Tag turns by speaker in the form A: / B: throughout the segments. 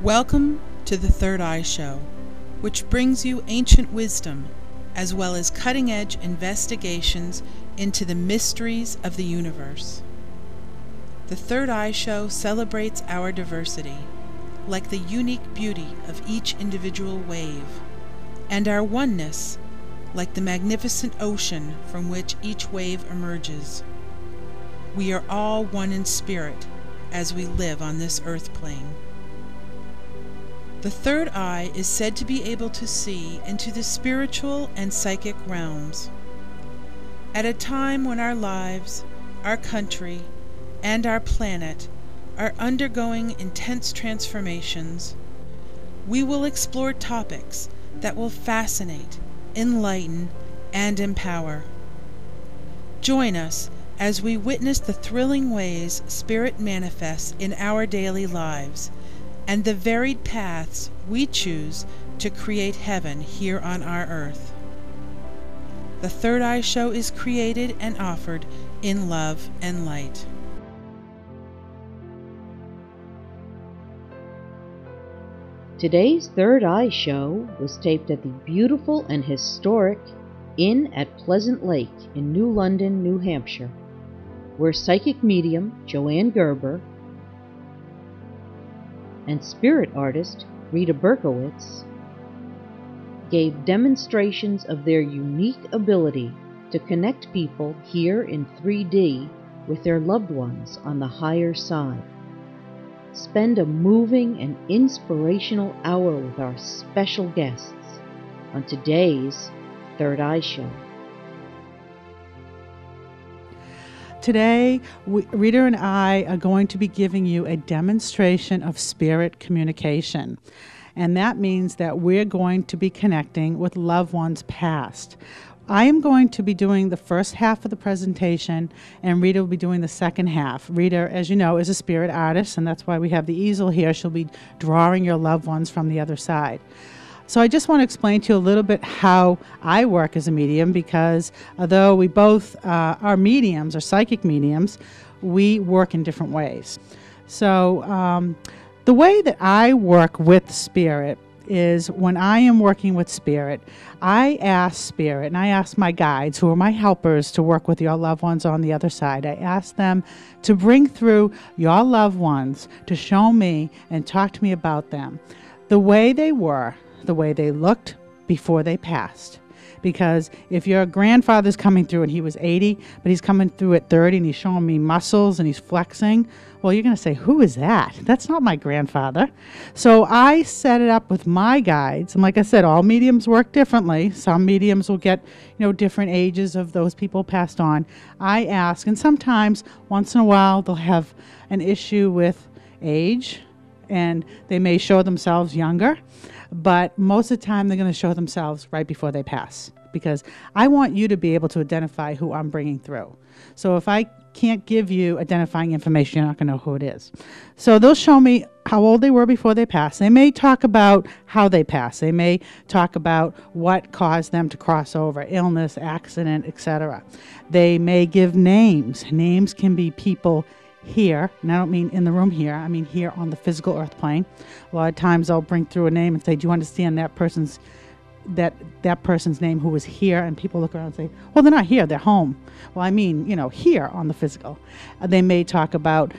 A: Welcome to the Third Eye Show, which brings you ancient wisdom as well as cutting-edge investigations into the mysteries of the universe. The Third Eye Show celebrates our diversity, like the unique beauty of each individual wave, and our oneness, like the magnificent ocean from which each wave emerges. We are all one in spirit as we live on this earth plane. The third eye is said to be able to see into the spiritual and psychic realms. At a time when our lives, our country, and our planet are undergoing intense transformations, we will explore topics that will fascinate, enlighten, and empower. Join us as we witness the thrilling ways spirit manifests in our daily lives and the varied paths we choose to create heaven here on our earth. The Third Eye Show is created and offered in love and light.
B: Today's Third Eye Show was taped at the beautiful and historic Inn at Pleasant Lake in New London, New Hampshire, where psychic medium Joanne Gerber and spirit artist Rita Berkowitz gave demonstrations of their unique ability to connect people here in 3D with their loved ones on the higher side. Spend a moving and inspirational hour with our special guests on today's Third Eye Show.
C: Today, Rita and I are going to be giving you a demonstration of spirit communication. And that means that we're going to be connecting with loved ones past. I am going to be doing the first half of the presentation, and Rita will be doing the second half. Rita, as you know, is a spirit artist, and that's why we have the easel here. She'll be drawing your loved ones from the other side. So I just want to explain to you a little bit how I work as a medium, because although we both are mediums, or psychic mediums, we work in different ways. So the way that I work with spirit is when I am working with spirit, I ask spirit, and I ask my guides, who are my helpers, to work with your loved ones on the other side. I ask them to bring through your loved ones to show me and talk to me about them, the way they were, the way they looked before they passed. Because if your grandfather's coming through and he was 80, but he's coming through at 30 and he's showing me muscles and he's flexing, well, you're going to say, who is that? That's not my grandfather. So I set it up with my guides. And like I said, all mediums work differently. Some mediums will get, different ages of those people passed on. I ask, and sometimes, once in a while, they'll have an issue with age, and they may show themselves younger. But most of the time, they're going to show themselves right before they pass, because I want you to be able to identify who I'm bringing through. So if I can't give you identifying information, you're not going to know who it is. So they'll show me how old they were before they passed. They may talk about how they passed. They may talk about what caused them to cross over, illness, accident, etc. They may give names. Names can be people here, and I don't mean in the room here, I mean here on the physical earth plane. A lot of times I'll bring through a name and say, do you understand that person's name who was here? And people look around and say, well, they're not here, they're home. Well, I mean, here on the physical. They may talk about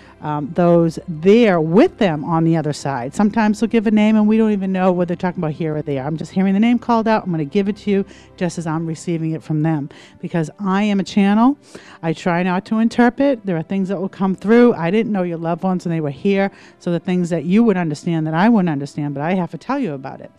C: those there with them on the other side. Sometimes they'll give a name and we don't even know whether they're talking about here or there. I'm just hearing the name called out. I'm going to give it to you just as I'm receiving it from them, because I am a channel. I try not to interpret. There are things that will come through. I didn't know your loved ones when they were here, so the things that you would understand that I wouldn't understand, but I have to tell you about it.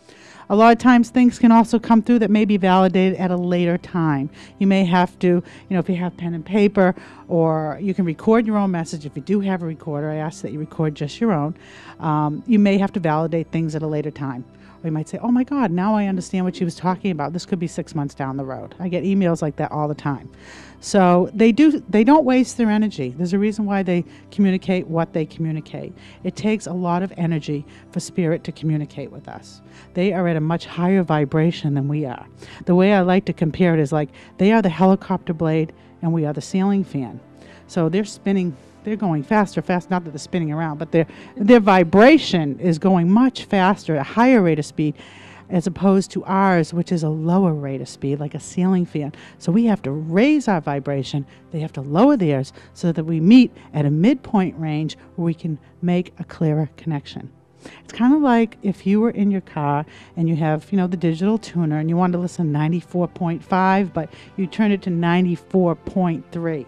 C: A lot of times things can also come through that may be validated at a later time. You may have to, if you have pen and paper, or you can record your own message. If you do have a recorder, I ask that you record just your own. You may have to validate things at a later time. Or you might say, oh my God, now I understand what she was talking about. This could be 6 months down the road. I get emails like that all the time. So they don't waste their energy. There's a reason why they communicate what they communicate. It takes a lot of energy for spirit to communicate with us. They are at a much higher vibration than we are. The way I like to compare it is like they are the helicopter blade and we are the sailing fan. So they're spinning they're going faster, not that they're spinning around, but their vibration is going much faster, a higher rate of speed, as opposed to ours, which is a lower rate of speed, like a ceiling fan. So we have to raise our vibration. They have to lower theirs so that we meet at a midpoint range where we can make a clearer connection. It's kind of like if you were in your car and you have, the digital tuner and you want to listen 94.5, but you turn it to 94.3.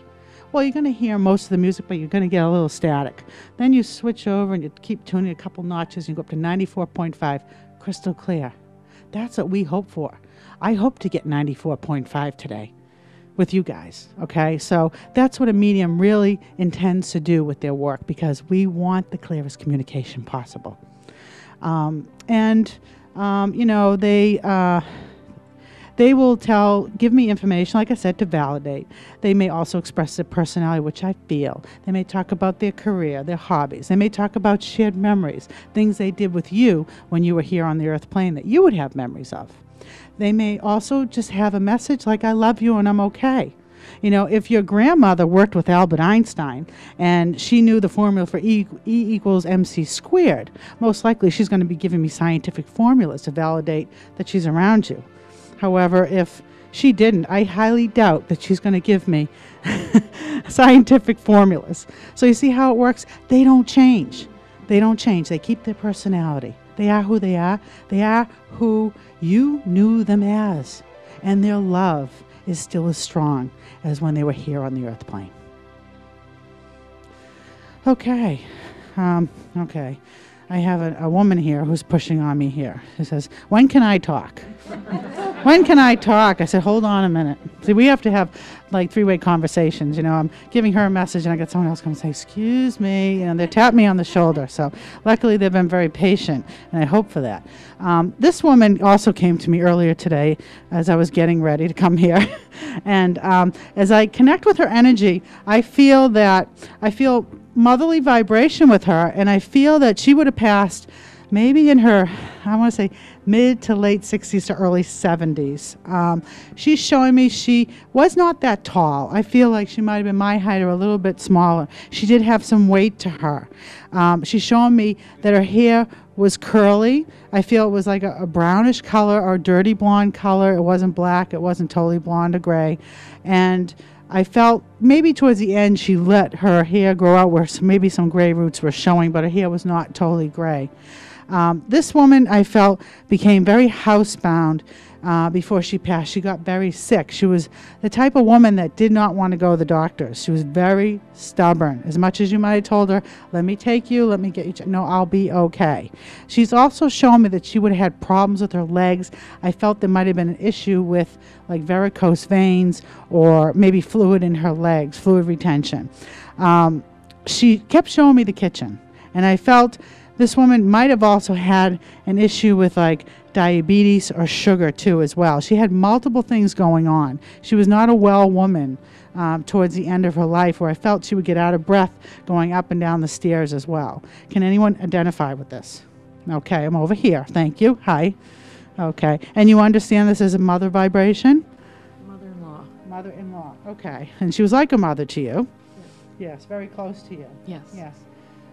C: Well, you're going to hear most of the music, but you're going to get a little static. Then you switch over and you keep tuning a couple notches and you go up to 94.5, crystal clear. That's what we hope for. I hope to get 94.5 today with you guys, okay? So that's what a medium really intends to do with their work, because we want the clearest communication possible. They will give me information, like I said, to validate. They may also express their personality, which I feel. They may talk about their career, their hobbies. They may talk about shared memories, things they did with you when you were here on the earth plane that you would have memories of. They may also just have a message like, I love you and I'm okay. If your grandmother worked with Albert Einstein and she knew the formula for E equals mc squared, most likely she's going to be giving me scientific formulas to validate that she's around you. However, if she didn't, I highly doubt that she's going to give me scientific formulas. So you see how it works? They don't change. They don't change. They keep their personality. They are who they are. They are who you knew them as. And their love is still as strong as when they were here on the earth plane. Okay. I have a woman here who's pushing on me here. She says, when can I talk? When can I talk? I said, hold on a minute. See, we have to have like three-way conversations. I'm giving her a message and I get someone else come and say, excuse me. They tap me on the shoulder. So luckily they've been very patient, and I hope for that. This woman also came to me earlier today as I was getting ready to come here. And as I connect with her energy, I feel motherly vibration with her, and I feel that she would have passed maybe in her, I want to say, mid to late 60s to early 70s. She's showing me she was not that tall. I feel like she might have been my height or a little bit smaller. She did have some weight to her. She's showing me that her hair was curly. I feel it was like a brownish color or dirty blonde color. It wasn't black. It wasn't totally blonde or gray. And I felt maybe towards the end she let her hair grow out where maybe some gray roots were showing, but her hair was not totally gray. This woman, I felt, became very housebound before she passed. She got very sick. She was the type of woman that did not want to go to the doctors. She was very stubborn. As much as you might have told her, let me take you, let me get you, no, I'll be okay. She's also shown me that she would have had problems with her legs. I felt there might have been an issue with like varicose veins or maybe fluid in her legs, fluid retention. She kept showing me the kitchen, and I felt this woman might have also had an issue with like diabetes or sugar too as well. She had multiple things going on. She was not a well woman towards the end of her life, where I felt she would get out of breath going up and down the stairs as well. Can anyone identify with this? Okay, I'm over here. Thank you. Hi. Okay. And you understand this as a mother vibration?
D: Mother-in-law.
C: Mother-in-law. Okay. And she was like a mother to you? Yes, very close to you.
D: Yes.
C: Yes.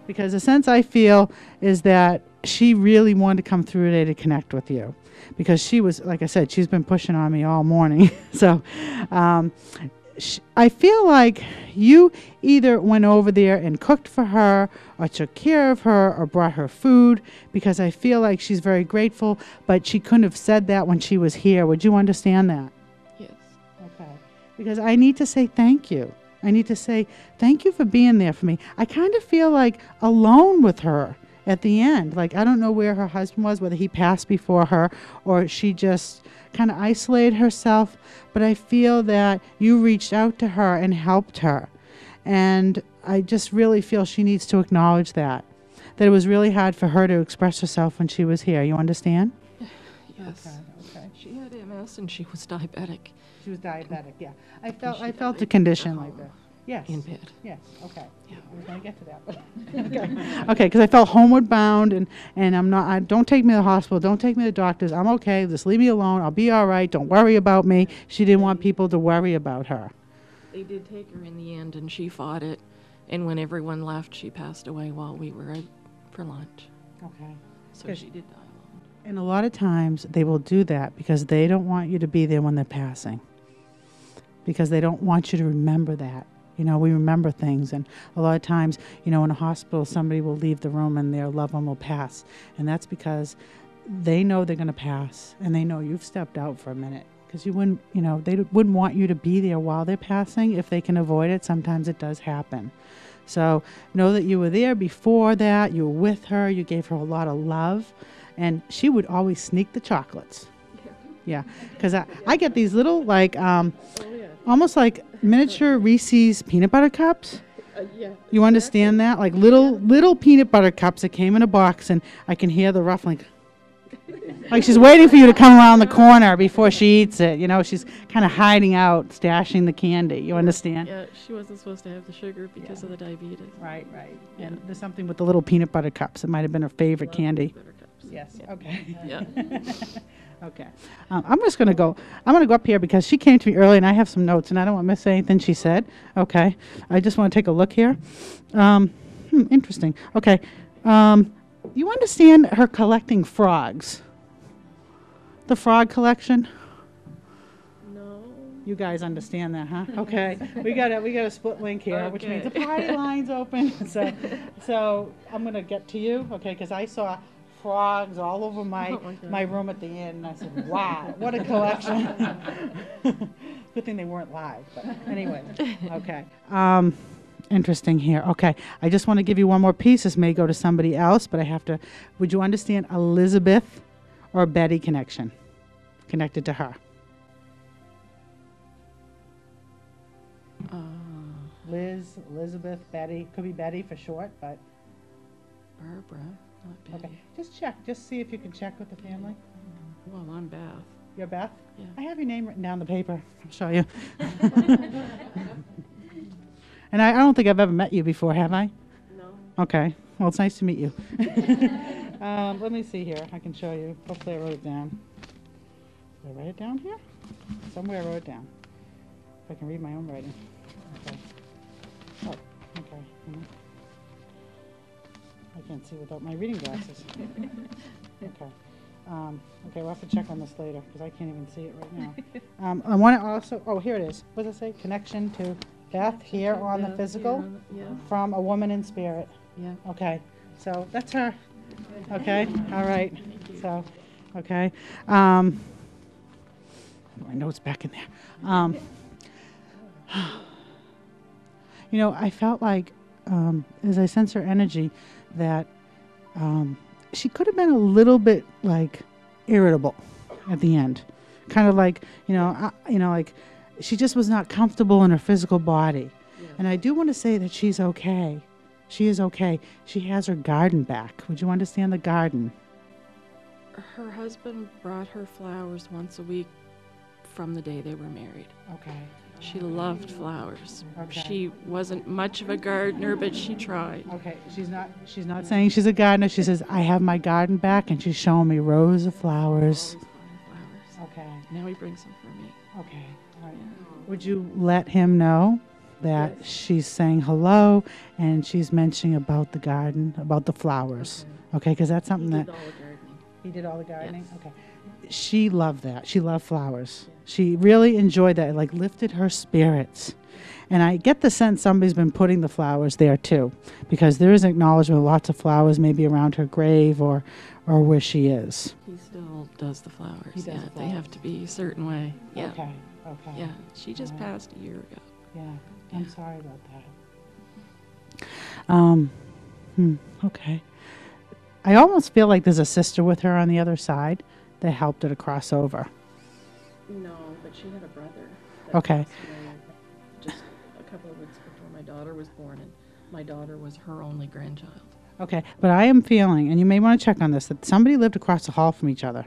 C: Because the sense I feel is that she really wanted to come through today to connect with you. Because she was, like I said, she's been pushing on me all morning. So I feel like you either went over there and cooked for her or took care of her or brought her food, because I feel like she's very grateful, but she couldn't have said that when she was here. Would you understand that?
D: Yes.
C: Okay. Because I need to say thank you. I need to say thank you for being there for me. I kind of feel like alone with her at the end. Like, I don't know where her husband was, whether he passed before her or she just kind of isolated herself. But I feel that you reached out to her and helped her. And I just really feel she needs to acknowledge that it was really hard for her to express herself when she was here. You understand?
D: Yes.
C: Okay.
D: She had MS and she was diabetic.
C: She was diabetic, yeah. I felt a condition like that. Yes.
D: In bed.
C: Yes, okay.
D: Yeah.
C: I was going to get to that, but okay, because I felt homeward bound, and don't take me to the hospital, don't take me to the doctors, I'm okay, just leave me alone, I'll be all right, don't worry about me. She didn't want people to worry about her.
D: They did take her in the end, and she fought it, And when everyone left, she passed away while we were out for lunch.
C: Okay.
D: So she did die alone.
C: And a lot of times they will do that because they don't want you to be there when they're passing. Because they don't want you to remember that. You know, we remember things, and a lot of times, you know, in a hospital, somebody will leave the room and their loved one will pass. And that's because they know they're going to pass, and they know you've stepped out for a minute. Because you wouldn't, you know, they wouldn't want you to be there while they're passing. If they can avoid it, sometimes it does happen. So know that you were there before that, you were with her, you gave her a lot of love, and she would always sneak the chocolates. Yeah, because I get these little, like, almost like miniature Reese's peanut butter cups.
D: Yeah.
C: You understand that? Like little peanut butter cups that came in a box, and I can hear the ruffling. Like she's waiting for you to come around the corner before she eats it. You know, she's kind of hiding out, stashing the candy. You understand?
D: Yeah, she wasn't supposed to have the sugar because of the diabetes.
C: Right, right.
D: Yeah.
C: And there's something with the little peanut butter cups. It might have been her favorite candy.
D: Peanut butter cups.
C: Yes.
D: Yeah.
C: Okay.
D: Yeah.
C: Okay. I'm just going to go. I'm going to go up here because she came to me early and I have some notes and I don't want to miss anything she said. Okay. I just want to take a look here. Interesting. Okay. You understand her collecting frogs? The frog collection?
D: No.
C: You guys understand that, huh? Okay. we got a split link here, which means the
D: Okay.
C: party line's open. So I'm going to get to you, okay, because I saw frogs all over my room at the inn, and I said, wow, what a collection. Good thing they weren't live, but anyway. Okay. Interesting here. Okay. I just want to give you one more piece. This may go to somebody else, but I have to. Would you understand Elizabeth or Betty connection connected to her? Liz, Elizabeth, Betty. Could be Betty for short, but.
D: Barbara, not Betty.
C: Okay. Just check. Just see if you can check with the family.
D: Well, I'm Beth.
C: You're Beth?
D: Yeah.
C: I have your name written down on the paper. I'll show you. And I don't think I've ever met you before, have I?
D: No.
C: Okay. Well, it's nice to meet you. Let me see here. I can show you. Hopefully I wrote it down. Did I write it down here? Somewhere I wrote it down. If I can read my own writing. Okay. Oh, okay. I can't see without my reading glasses. Okay. Okay, we'll have to check on this later because I can't even see it right now. I want to also, oh, here it is. What does it say? Connection to Beth here on the physical from a woman in spirit.
D: Yeah.
C: Okay, so that's her. Okay, all right. So, okay. My notes back in there. You know, I felt like, as I sense her energy, that she could have been a little bit like irritable at the end, kind of like like she just was not comfortable in her physical body. Yes. And I do want to say that she's okay. She is okay. She has her garden back. Would you understand the garden?
D: Her husband brought her flowers once a week from the day they were married.
C: Okay.
D: She loved flowers.
C: Okay.
D: She wasn't much of a gardener, but she tried.
C: Okay, she's not saying she's a gardener. She says, I have my garden back, and she's showing me rows of flowers.
D: Always buying flowers.
C: Okay.
D: Now he brings them for me.
C: Okay. All right.
D: Yeah.
C: Would you let him know that she's saying hello and she's mentioning about the garden, about the flowers? Okay, because that's something
D: He
C: that...
D: did all the gardening.
C: He did all the gardening?
D: Yes.
C: Okay. She loved that. She loved flowers. She really enjoyed that. It like lifted her spirits. And I get the sense somebody's been putting the flowers there too, because there is acknowledgement of lots of flowers maybe around her grave or where she is.
D: He still does the flowers.
C: He does
D: yeah,
C: the
D: they have
C: flowers.
D: to be a certain way. Yeah.
C: Okay. Okay.
D: Yeah. She just
C: All right.
D: passed a year ago.
C: Yeah. I'm sorry about that. Okay. I almost feel like there's a sister with her on the other side that helped her to cross over.
D: No, but she had a brother.
C: Okay.
D: Just a couple of weeks before my daughter was born, and my daughter was her only grandchild.
C: Okay, but I am feeling, and you may want to check on this, that somebody lived across the hall from each other.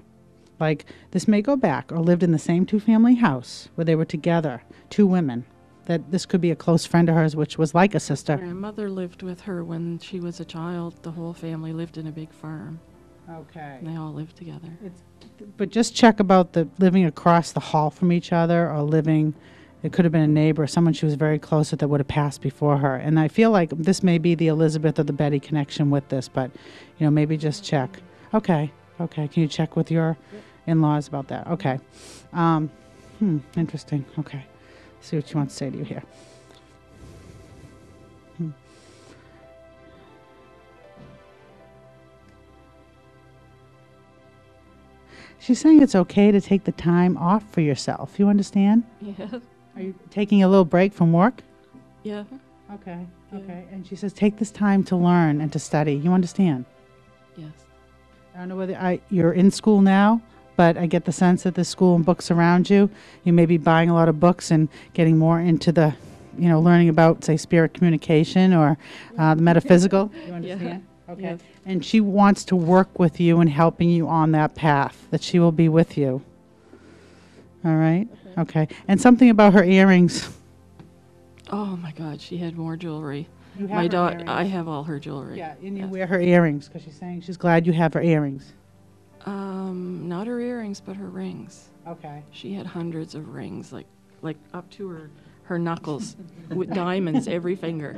C: Like, this may go back, or lived in the same two-family house where they were together, two women. That this could be a close friend of hers, which was like a sister.
D: Grandmother lived with her when she was a child. The whole family lived in a big farm.
C: Okay.
D: And they all lived together.
C: But just check about the living across the hall from each other or living It could have been a neighbor, someone she was very close with that would have passed before her. And I feel like this may be the Elizabeth or the Betty connection with this, but, maybe just check. Okay. Can you check with your in-laws about that? Okay. Interesting. Okay. See what she wants to say to you here. She's saying it's okay to take the time off for yourself. You understand?
D: Yeah.
C: Are you taking a little break from work?
D: Yeah.
C: Okay.
D: Yeah.
C: Okay. And she says take this time to learn and to study. You understand?
D: Yes.
C: I don't know whether you're in school now, but I get the sense that the school and books around you, you may be buying a lot of books and getting more into the, learning about, say, spirit communication or the metaphysical. You understand? Okay.
D: Yes.
C: And she wants to work with you and helping you on that path, that she will be with you. All right? Okay. And something about her earrings.
D: Oh my God, she had more jewelry.
C: You have
D: My
C: her
D: daughter,
C: earrings.
D: I have all her jewelry.
C: Yeah, and you
D: Yes.
C: wear her earrings because she's saying she's glad you have her earrings.
D: Not her earrings, but her rings.
C: Okay.
D: She had hundreds of rings, like up to her knuckles, with diamonds every finger.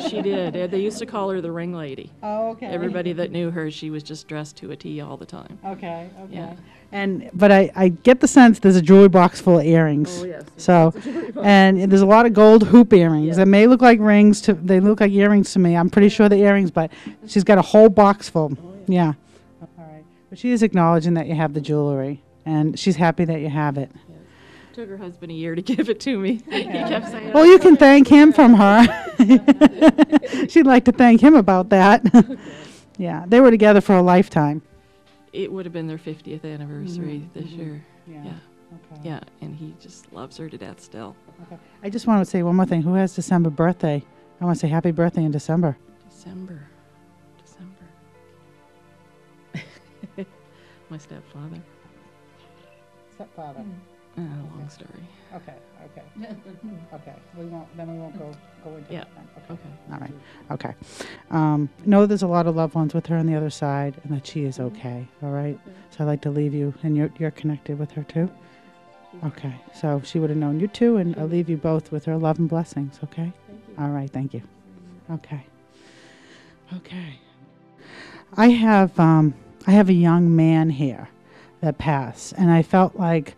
D: She did. They used to call her the ring lady.
C: Oh, okay.
D: Everybody that knew her, she was just dressed to a T all the time.
C: Okay.
D: Yeah.
C: But I get the sense there's a jewelry box full of earrings.
D: Oh, yes.
C: So, and there's a lot of gold hoop earrings.
D: Yes.
C: That may look like rings they look like earrings to me. I'm pretty sure they're earrings, but she's got a whole box full. Yeah. All right. But she is acknowledging that you have the jewelry, and she's happy that you have it.
D: Yes. Took her husband a year to give it to me. He kept saying,
C: Well, you can thank him from her. She'd like to thank him about that. Yeah. They were together for a lifetime.
D: it would have been their 50th anniversary this year.
C: Yeah.
D: Yeah.
C: Okay.
D: Yeah, and he just loves her to death still.
C: Okay. I just want to say one more thing. Who has December birthday? I want to say happy birthday in December.
D: December. My stepfather.
C: Stepfather.
D: Long story.
C: Okay. Okay. We won't go into
D: Yeah.
C: that then.
D: Okay.
C: All right. Okay. Know there's a lot of loved ones with her on the other side, and that she is okay. All right.
D: Okay.
C: So I'd like to leave you, and you're connected with her too. Okay. So she would have known you too, and I'll leave you both with her love and blessings. Okay.
D: Thank you.
C: All right. Thank you. Okay. Okay. I have a young man here that passed, and I felt like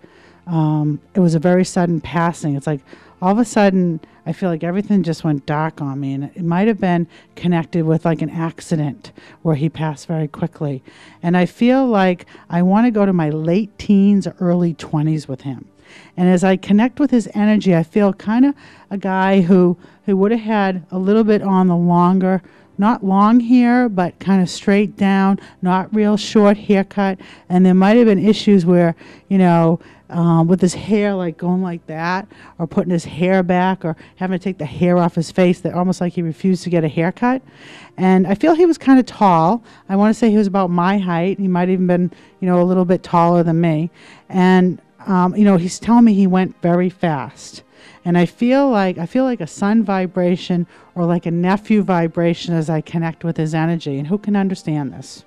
C: it was a very sudden passing. It's like all of a sudden I feel like everything just went dark on me, and it might have been connected with like an accident where he passed very quickly. And I feel like I want to go to my late teens or early 20s with him. And as I connect with his energy, I feel kind of a guy who would have had a little bit on the longer, not long hair, but kind of straight down, not real short haircut. And there might have been issues where, with his hair like going like that, or putting his hair back, or having to take the hair off his face, that almost like he refused to get a haircut. And I feel he was kind of tall. I want to say he was about my height. He might have even been, a little bit taller than me. And, he's telling me he went very fast. And I feel like a son vibration or like a nephew vibration as I connect with his energy. And who can understand this?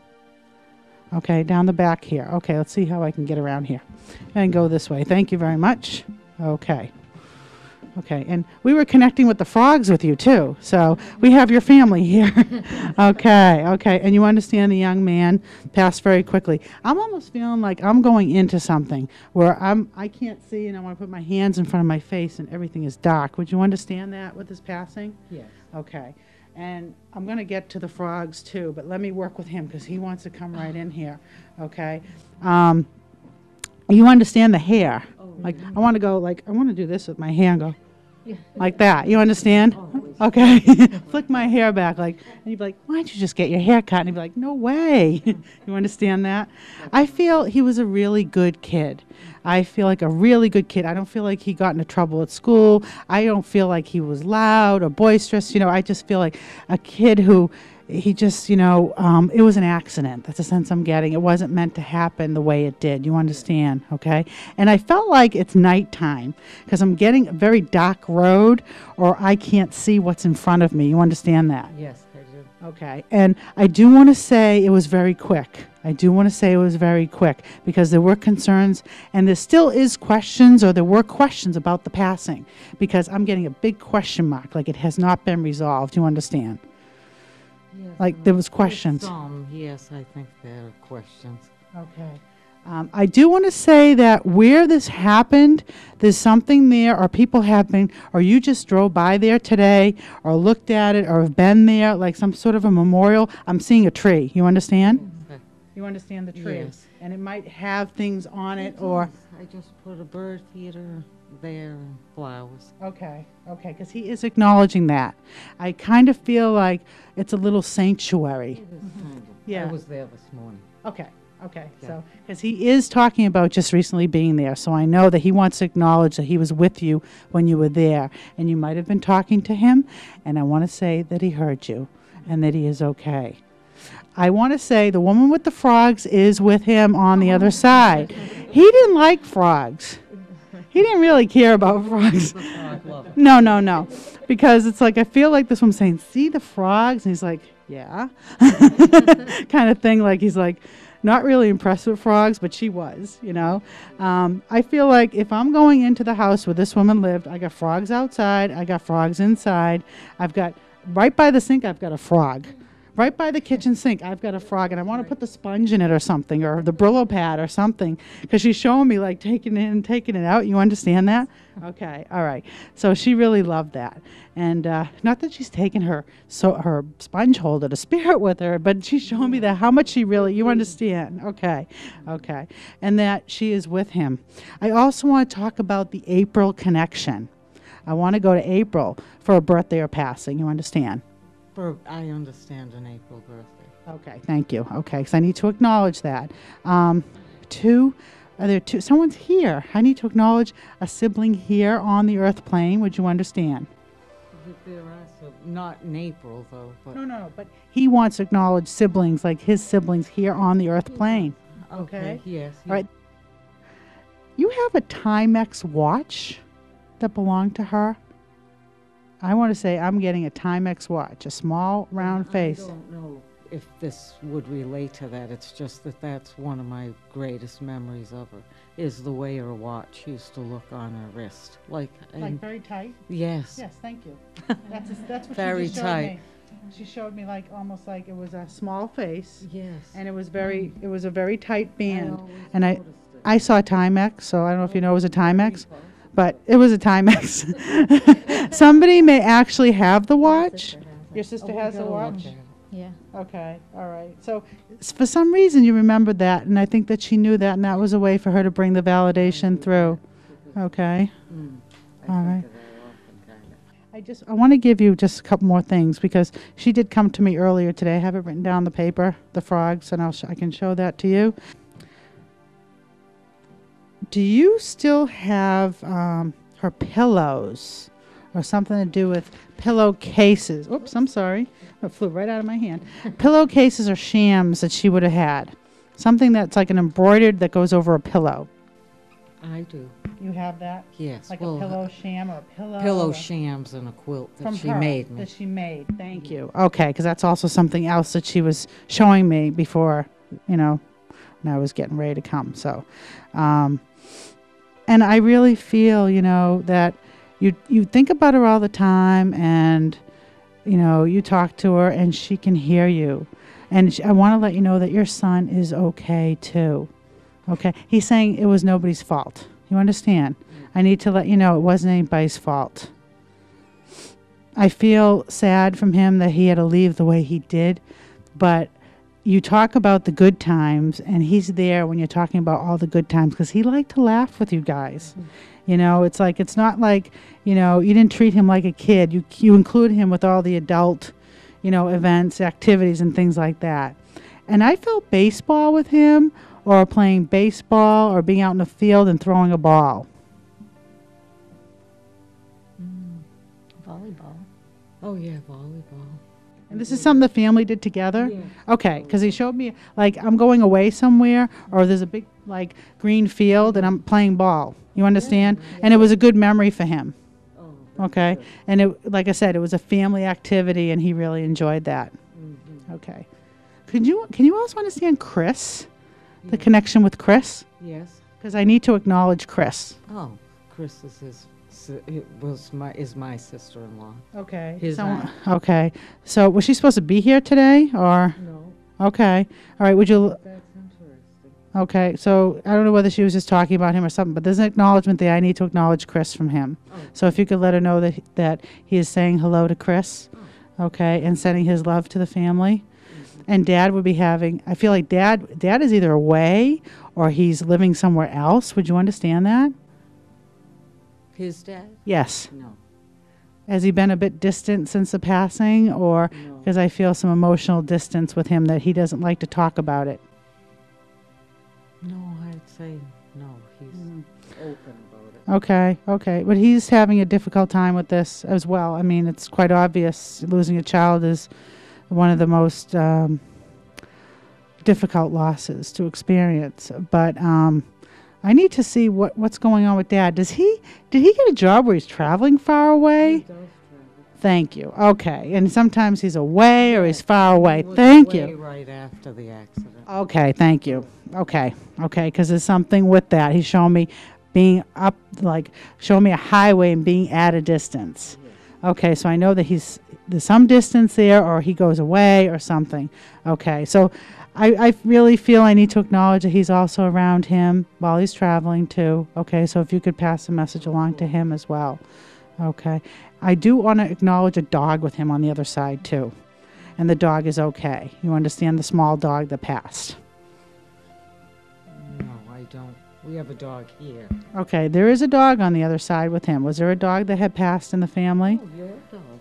C: Okay, down the back here. Okay, let's see how I can get around here. And go this way. Thank you very much. Okay. Okay, and we were connecting with the frogs with you too. So we have your family here. Okay. And you understand the young man passed very quickly. I'm almost feeling like I'm going into something where I can't see, and I want to put my hands in front of my face and everything is dark. Would you understand that with his passing?
E: Yes.
C: Okay. And I'm going to get to the frogs too, but let me work with him because he wants to come right in here. Okay. You understand the hair. Like I want to do this with my hair and go like that. You understand? Okay. Flick my hair back and you'd be like, why don't you just get your hair cut? And he'd be like, no way. You understand that? I feel he was a really good kid. I feel like a really good kid. I don't feel like he got into trouble at school. I don't feel like he was loud or boisterous. I just feel like a kid who he just, it was an accident. That's the sense I'm getting. It wasn't meant to happen the way it did. You understand, okay? And I felt like it's nighttime because I'm getting a very dark road or I can't see what's in front of me. You understand that?
E: Yes, I do.
C: Okay, and I do want to say it was very quick. I do want to say it was very quick because there were concerns, and there still is questions, or there were questions about the passing, because I'm getting a big question mark, like it has not been resolved. You understand?
E: Yes,
C: Like there was questions.
E: Yes, I think there are questions.
C: Okay. I do want to say that where this happened, there's something there, or people have been, or you just drove by there today, or looked at it, or have been there, like some sort of a memorial. I'm seeing a tree. You understand?
E: Okay.
C: You understand the tree?
E: Yes.
C: And it might have things on it, or...
E: I just put a bird feeder there and flowers.
C: Okay, because he is acknowledging that. I kind of feel like it's a little sanctuary.
E: It is kind of.
C: Yeah.
E: I was there this morning.
C: Okay,
E: Yeah.
C: so, because he is talking about just recently being there, so I know that he wants to acknowledge that he was with you when you were there, and you might have been talking to him, and I want to say that he heard you, and that he is okay. I want to say the woman with the frogs is with him on the other side. He didn't like frogs. He didn't really care about frogs. No. Because it's like, I feel like this woman's saying, see the frogs? And he's like, yeah. Kind of thing, like he's like, not really impressed with frogs, but she was, you know. I feel like if I'm going into the house where this woman lived, I got frogs outside, I got frogs inside. I've got, right by the sink, I've got a frog. Right by the kitchen sink, I've got a frog, and I want to put the sponge in it or something, or the Brillo pad or something, because she's showing me, like, taking it in and taking it out. You understand that? Okay, all right. So she really loved that. And not that she's taken her sponge holder to spirit with her, but she's showing me that how much she really, you understand. Okay. And that she is with him. I also want to talk about the April connection. I want to go to April for a birthday or passing. You understand?
E: I understand an April birthday.
C: Okay, thank you. Okay, because I need to acknowledge that. Are there two? Someone's here. I need to acknowledge a sibling here on the earth plane. Would you understand?
E: There are some, not in April, though. But
C: No, but he wants to acknowledge siblings, like his siblings here on the earth plane. Okay.
E: Yes.
C: All right. You have a Timex watch that belonged to her? I want to say I'm getting a Timex watch, a small round face.
E: I don't know if this would relate to that. It's just that that's one of my greatest memories of her, is the way her watch used to look on her wrist. Like
C: Very tight?
E: Yes.
C: Yes, thank you. That's what
E: Very
C: she just showed
E: tight.
C: me. She showed me like almost like it was a small face,
E: Yes.
C: and it was a very tight band.
E: always
C: And
E: noticed it.
C: I saw Timex, so I don't know if you know it was a Timex, but it was a Timex. Somebody may actually have the watch. Your sister has the watch?
F: Yeah.
C: Okay, all right. So for some reason you remembered that, and I think that she knew that, and that was a way for her to bring the validation through. Okay. All right. I want to give you just a couple more things, because she did come to me earlier today. I have it written down on the paper, the frogs, and I can show that to you. Do you still have her pillows, or something to do with pillowcases? Oops, I'm sorry. It flew right out of my hand. Pillowcases or shams that she would have had. Something that's like an embroidered that goes over a pillow.
E: I do.
C: You have that?
E: Yes.
C: Like
E: well,
C: a pillow sham or a pillow?
E: pillow
C: or-
E: shams and a quilt that
C: From
E: she
C: her,
E: made me.
C: that she made. Thank you. Okay, because that's also something else that she was showing me before, when I was getting ready to come. So, and I really feel, that you think about her all the time, and, you talk to her, and she can hear you. And I want to let you know that your son is okay, too. Okay? He's saying it was nobody's fault. You understand? I need to let you know it wasn't anybody's fault. I feel sad from him that he had to leave the way he did, but you talk about the good times, and he's there when you're talking about all the good times, because he liked to laugh with you guys. It's like, it's not like, you didn't treat him like a kid. You include him with all the adult, events, activities, and things like that. And I felt baseball with him, or playing baseball, or being out in the field and throwing a ball.
F: Volleyball.
E: Oh, yeah, volleyball.
C: And this is something the family did together?
E: Yeah.
C: Okay, because he showed me, like, I'm going away somewhere, or there's a big, like, green field, and I'm playing ball. You understand? And it was a good memory for him.
E: Oh,
C: Okay? And it, like I said, it was a family activity, and he really enjoyed that. Okay. Can you also understand Chris? The connection with Chris?
E: Yes.
C: Because I need to acknowledge Chris.
E: Oh, Chris is my sister-in-law.
C: Okay.
E: His aunt.
C: Okay. So was she supposed to be here today, or?
E: No.
C: Okay. All right. Would you?
E: That's interesting.
C: Okay. So I don't know whether she was just talking about him or something, but there's an acknowledgement there. I need to acknowledge Chris from him.
E: Oh.
C: So if you could let her know that he is saying hello to Chris, okay, and sending his love to the family. And Dad would be having. I feel like Dad is either away or he's living somewhere else. Would you understand that?
E: His dad?
C: Yes.
E: No.
C: Has he been a bit distant since the passing, or
E: No.
C: because I feel some emotional distance with him that he doesn't like to talk about it?
E: No, I'd say no. He's open about it.
C: Okay. But he's having a difficult time with this as well. I mean, it's quite obvious losing a child is one of the most difficult losses to experience. But I need to see what's going on with Dad. Did he get a job where he's traveling far away?
E: He does travel.
C: Thank you. Okay. And sometimes he's away or he's far away.
E: He was
C: Thank
E: away
C: you.
E: right after the accident.
C: Okay. Thank you. Okay. Because there's something with that. He's showing me being up, like showing me a highway and being at a distance. Okay. So I know that there's some distance there, or he goes away or something. Okay. So I really feel I need to acknowledge that he's also around him while he's traveling too. Okay. So if you could pass the message along to him as well. Okay. I do want to acknowledge a dog with him on the other side too. And the dog is okay. You understand, the small dog that passed.
E: No, I don't. We have a dog here.
C: Okay, there is a dog on the other side with him. Was there a dog that had passed in the family?
E: Oh, your dog.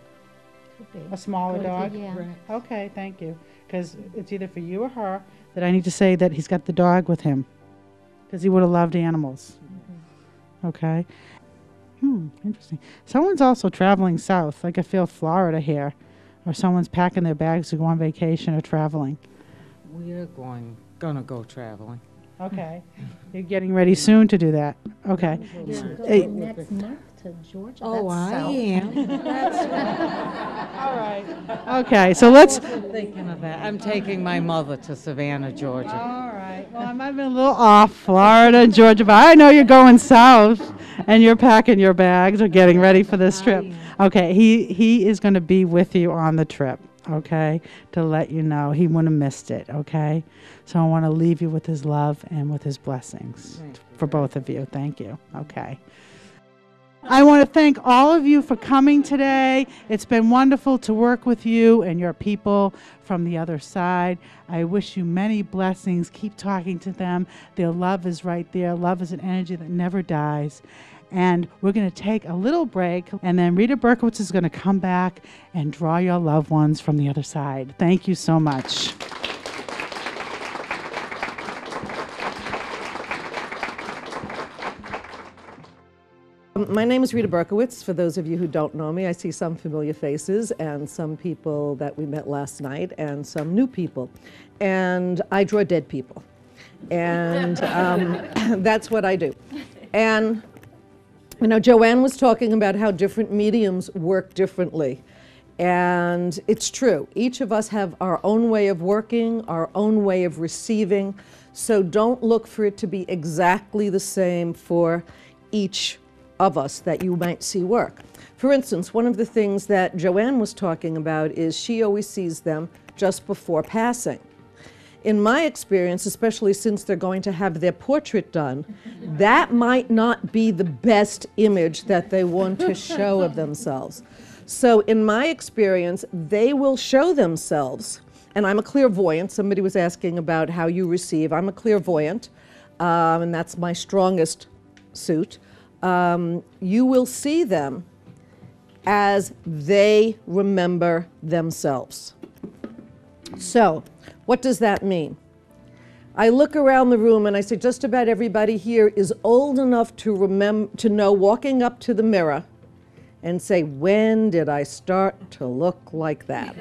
F: Could be.
C: A smaller dog?
F: Yeah.
E: Right.
C: Okay, thank you. Because it's either for you or her that I need to say that he's got the dog with him. Because he would have loved animals. Okay. Interesting. Someone's also traveling south. Like I feel Florida here. Or someone's packing their bags to go on vacation or traveling.
E: We're gonna go traveling.
C: Okay. You're getting ready soon to do that. Okay.
F: You're
C: Hey.
F: going next month to Georgia.
E: Oh,
F: That's
E: I
F: south.
E: am.
C: All right. Okay, so let's.
E: Thinking of that. I'm taking my mother to Savannah, Georgia.
C: All right. Well, I might have been a little off, Florida and Georgia, but I know you're going south and you're packing your bags or getting ready for this trip. Okay, he is going to be with you on the trip, okay, to let you know. He wouldn't have missed it, okay? So I want to leave you with his love and with his blessings for both of you. Thank you. Okay. I want to thank all of you for coming today. It's been wonderful to work with you and your people from the other side. I wish you many blessings. Keep talking to them. Their love is right there. Love is an energy that never dies. And we're going to take a little break, and then Rita Berkowitz is going to come back and draw your loved ones from the other side. Thank you so much.
G: My name is Rita Berkowitz. For those of you who don't know me, I see some familiar faces and some people that we met last night and some new people. And I draw dead people. And that's what I do. And, you know, Joanne was talking about how different mediums work differently. And it's true. Each of us have our own way of working, our own way of receiving. So don't look for it to be exactly the same for each of us that you might see work. For instance, one of the things that Joanne was talking about is she always sees them just before passing. In my experience, especially since they're going to have their portrait done, that might not be the best image that they want to show of themselves. So in my experience, they will show themselves, and I'm a clairvoyant. Somebody was asking about how you receive. I'm a clairvoyant, and that's my strongest suit. You will see them as they remember themselves. So, what does that mean? I look around the room and I say just about everybody here is old enough to know walking up to the mirror and say, when did I start to look like that?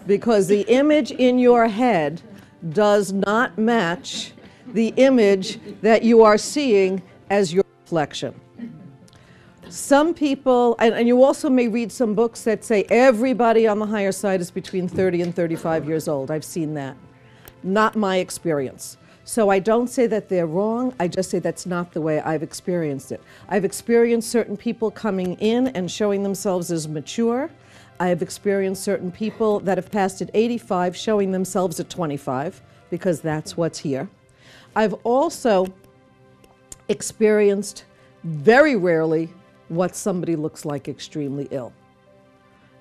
G: Because the image in your head does not match the image that you are seeing as your reflection. Some people, and you also may read some books that say everybody on the higher side is between 30 and 35 years old. I've seen that. Not my experience. So I don't say that they're wrong, I just say that's not the way I've experienced it. I've experienced certain people coming in and showing themselves as mature. I have experienced certain people that have passed at 85 showing themselves at 25, because that's what's here. I've also experienced very rarely what somebody looks like extremely ill.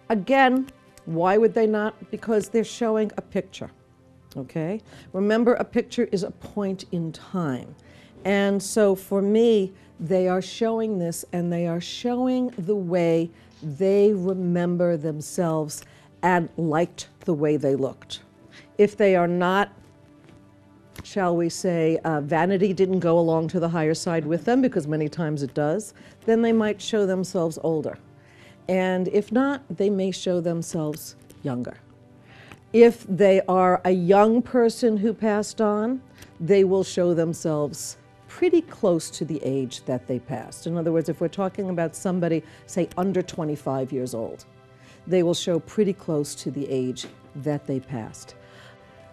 G: Again, why would they not? Because they're showing a picture, okay? Remember, a picture is a point in time. And so for me, they are showing this, and they are showing the way they remember themselves and liked the way they looked. If they are not, shall we say, vanity didn't go along to the higher side with them, because many times it does, then they might show themselves older. And if not, they may show themselves younger. If they are a young person who passed on, they will show themselves pretty close to the age that they passed. In other words, if we're talking about somebody, say, under 25 years old, they will show pretty close to the age that they passed.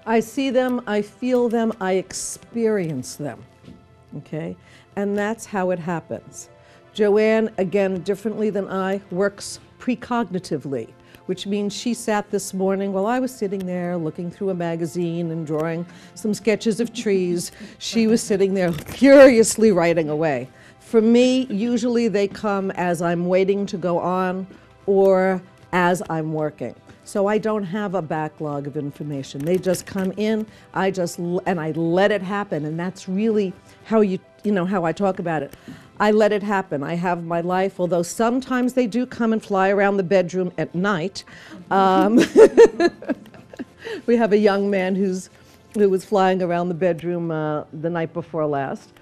G: I see them, I feel them, I experience them, okay? And that's how it happens. Joanne, again, differently than I, works precognitively, which means she sat this morning while I was sitting there looking through a magazine and drawing some sketches of trees. She was sitting there furiously writing away. For me, usually they come as I'm waiting to go on or as I'm working. So I don't have a backlog of information. They just come in, I let it happen, and that's really how how I talk about it. I let it happen. I have my life, although sometimes they do come and fly around the bedroom at night. We have a young man who was flying around the bedroom the night before last.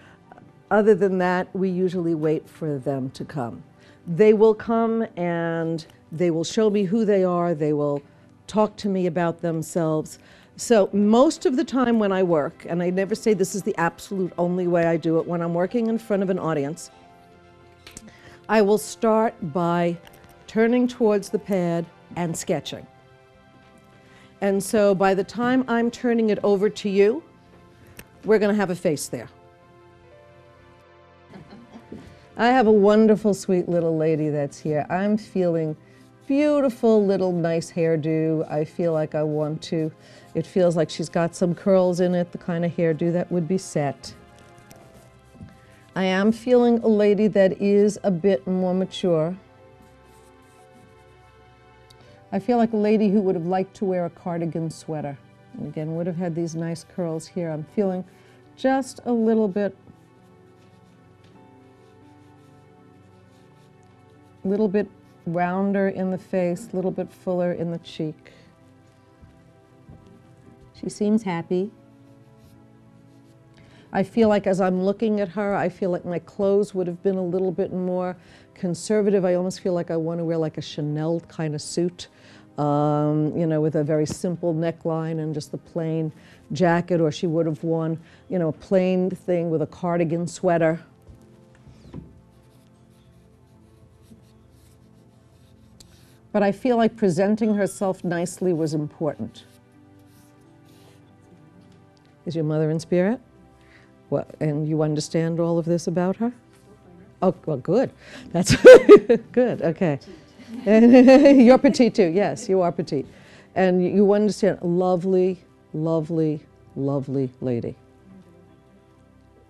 G: Other than that, we usually wait for them to come. They will come and they will show me who they are. They will talk to me about themselves. So most of the time when I work, and I never say this is the absolute only way I do it, when I'm working in front of an audience, I will start by turning towards the pad and sketching. And so by the time I'm turning it over to you, we're going to have a face there. I have a wonderful, sweet little lady that's here. I'm feeling beautiful little nice hairdo. I feel like I want to. It feels like she's got some curls in it, the kind of hairdo that would be set. I am feeling a lady that is a bit more mature. I feel like a lady who would have liked to wear a cardigan sweater. And again, would have had these nice curls here. I'm feeling just a little bit rounder in the face, a little bit fuller in the cheek. She seems happy. I feel like as I'm looking at her, I feel like my clothes would have been a little bit more conservative. I almost feel like I want to wear like a Chanel kind of suit, with a very simple neckline and just the plain jacket, or she would have worn, a plain thing with a cardigan sweater. But I feel like presenting herself nicely was important. Is your mother in spirit? Well, and you understand all of this about her? Oh, well, good. That's good, okay. You're petite too, yes, you are petite. And you understand, lovely, lovely, lovely lady.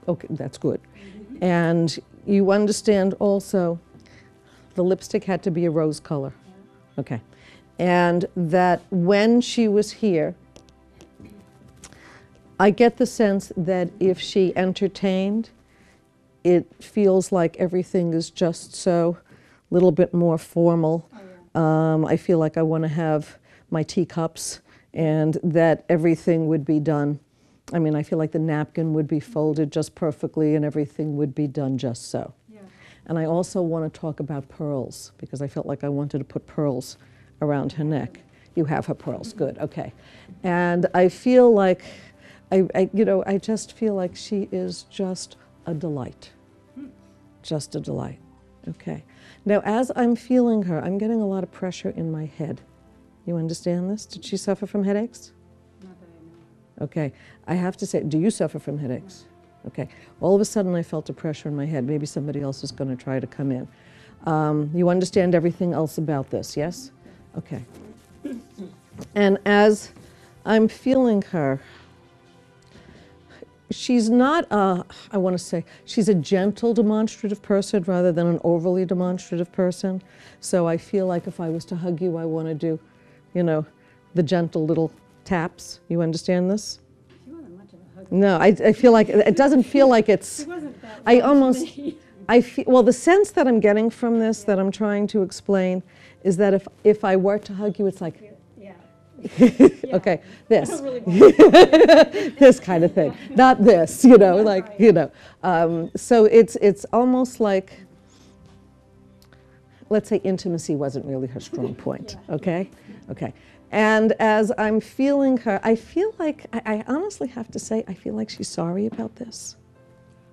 G: Okay, that's good. And you understand also the lipstick had to be a rose color. Okay. And that when she was here, I get the sense that if she entertained, it feels like everything is just so a little bit more formal. I feel like I want to have my teacups and that everything would be done. I mean, I feel like the napkin would be folded just perfectly and everything would be done just so. Yeah. And I also want to talk about pearls because I felt like I wanted to put pearls around her neck. You have her pearls, good, okay. And I feel like, I just feel like she is just a delight. Just a delight, okay. Now, as I'm feeling her, I'm getting a lot of pressure in my head. You understand this? Did she suffer from headaches?
F: Not that I know.
G: Okay. I have to say, do you suffer from headaches? Okay. All of a sudden, I felt a pressure in my head. Maybe somebody else is going to try to come in. You understand everything else about this, yes? Okay. And as I'm feeling her, she's not I want to say, she's a gentle demonstrative person rather than an overly demonstrative person. So I feel like if I was to hug you, I want to do, you know, the gentle little taps. You understand this?
F: She wasn't much of a hugger.
G: No, I feel like, it doesn't feel like it's,
F: She wasn't that
G: I
F: way to
G: almost,
F: me.
G: I feel, well, the sense that I'm getting from this, that I'm trying to explain, is that if I were to hug you, it's like,
F: Yeah.
G: okay, this.
F: I don't really want
G: This kind of thing, not this, you know, like, you know. So it's almost like, let's say intimacy wasn't really her strong point, okay? Okay. And as I'm feeling her, I feel like, I honestly have to say, I feel like she's sorry about this.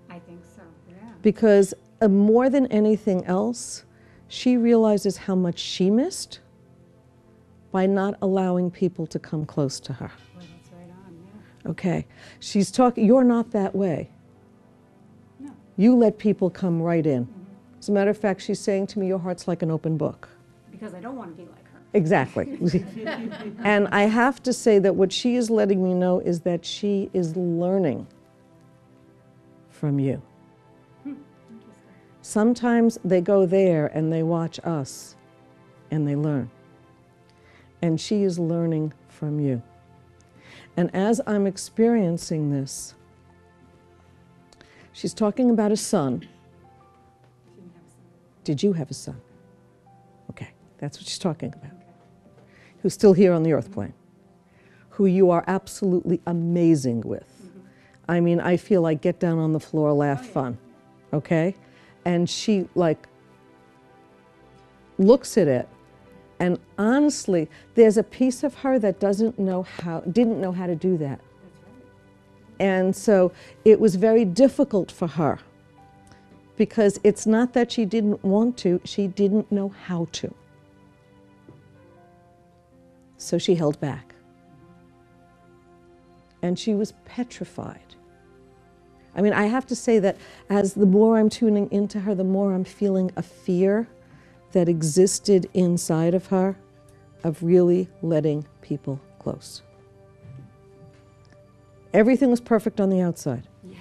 F: I think so, yeah.
G: Because more than anything else, she realizes how much she missed by not allowing people to come close to her.
F: Boy, that's right on, yeah.
G: Okay. She's talking, you're not that way.
F: No.
G: You let people come right in. As a matter of fact, she's saying to me, your heart's like an open book.
F: Because I don't want to be like her.
G: Exactly. And I have to say that what she is letting me know is that she is learning from you. Sometimes they go there and they watch us and they learn. And she is learning from you. And as I'm experiencing this, she's talking about a son. Did you have a son? Okay, that's what she's talking about. Who's still here on the earth plane. Who you are absolutely amazing with. I mean, I feel like get down on the floor, laugh, fun. Okay? And she like looks at it, and honestly, there's a piece of her that didn't know how to do that. And so it was very difficult for her, because it's not that she didn't want to, she didn't know how to. So she held back. And she was petrified. I mean, I have to say that as the more I'm tuning into her, the more I'm feeling a fear that existed inside of her of really letting people close. Everything was perfect on the outside.
F: Yeah.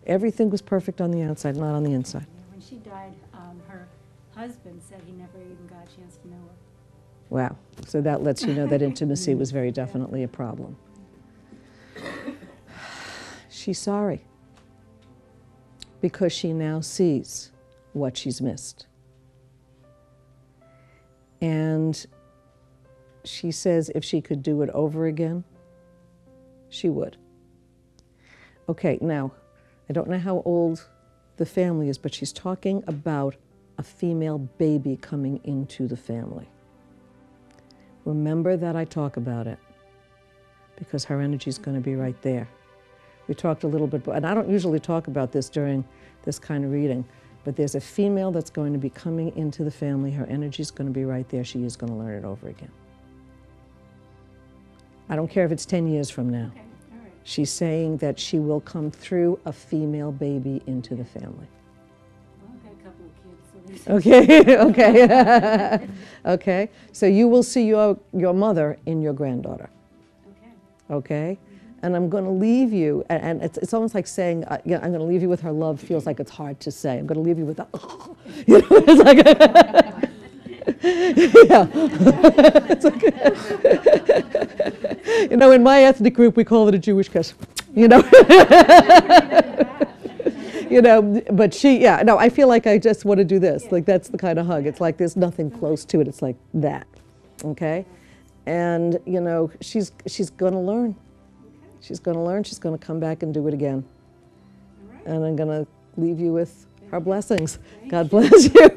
G: Everything was perfect on the outside, not on the inside.
F: When she died, her husband said he never even got a chance to know her.
G: Wow. So that lets you know that intimacy was very definitely a problem. She's sorry, because she now sees what she's missed. And she says if she could do it over again, she would. Okay, now, I don't know how old the family is, but she's talking about a female baby coming into the family. Remember that I talk about it, because her energy is going to be right there. We talked a little bit, and I don't usually talk about this during this kind of reading, but there's a female that's going to be coming into the family. Her energy is going to be right there. She is going to learn it over again. I don't care if it's 10 years from now.
F: Okay, all right.
G: She's saying that she will come through a female baby into the family.
F: Well, I've got a couple of kids, so there's
G: Okay, okay. Okay, so you will see your mother in your granddaughter.
F: okay.
G: Okay? And I'm going to leave you, and it's almost like saying, you know, I'm going to leave you with her love feels like it's hard to say. I'm going to leave you with that, you know, it's like, yeah. It's like, you know, in my ethnic group, we call it a Jewish kiss, you know. You know, but she, yeah, no, I feel like I just want to do this. Like, that's the kind of hug. It's like there's nothing close to it. It's like that, okay? And, you know, she's going to learn. She's going to learn. She's going to come back and do it again. And I'm going to leave you with her blessings. God bless you.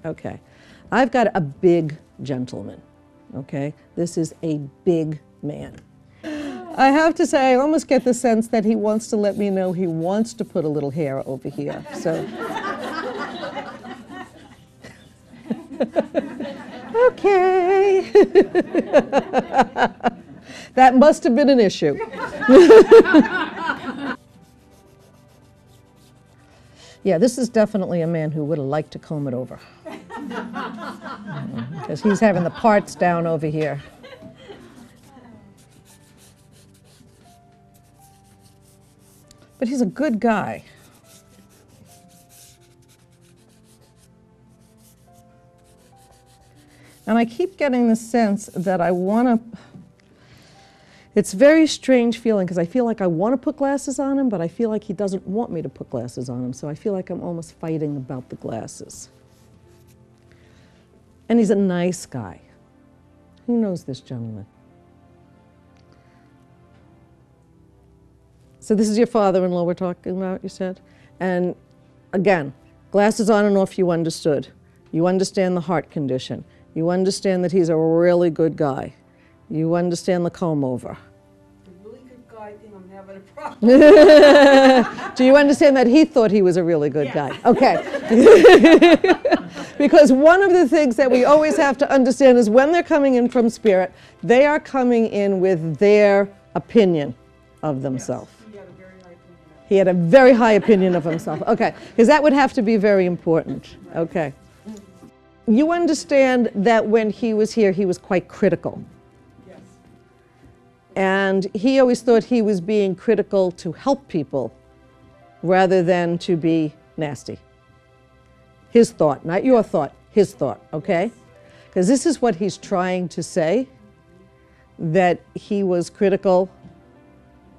G: Okay. I've got a big gentleman, okay? This is a big man. I have to say, I almost get the sense that he wants to let me know he wants to put a little hair over here. So, okay. That must have been an issue. Yeah, this is definitely a man who would have liked to comb it over. Because he's having the parts down over here. But he's a good guy. And I keep getting the sense that I want to... It's a very strange feeling because I feel like I want to put glasses on him, but I feel like he doesn't want me to put glasses on him. So I feel like I'm almost fighting about the glasses. And he's a nice guy. Who knows this gentleman? So this is your father-in-law we're talking about, you said? And again, glasses on and off, you understood. You understand the heart condition. You understand that he's a really good guy. You understand the comb over.
E: The really good guy thing, I'm having a problem.
G: Do you understand that he thought he was a really good guy? Okay. Because one of the things that we always have to understand is when they're coming in from spirit, they are coming in with their opinion of themselves. He had a very high opinion of himself. Okay, because that would have to be very important. Okay. You understand that when he was here, he was quite critical.
E: Yes.
G: And he always thought he was being critical to help people rather than to be nasty. His thought, not your thought, his thought, okay? Because this is what he's trying to say, that he was critical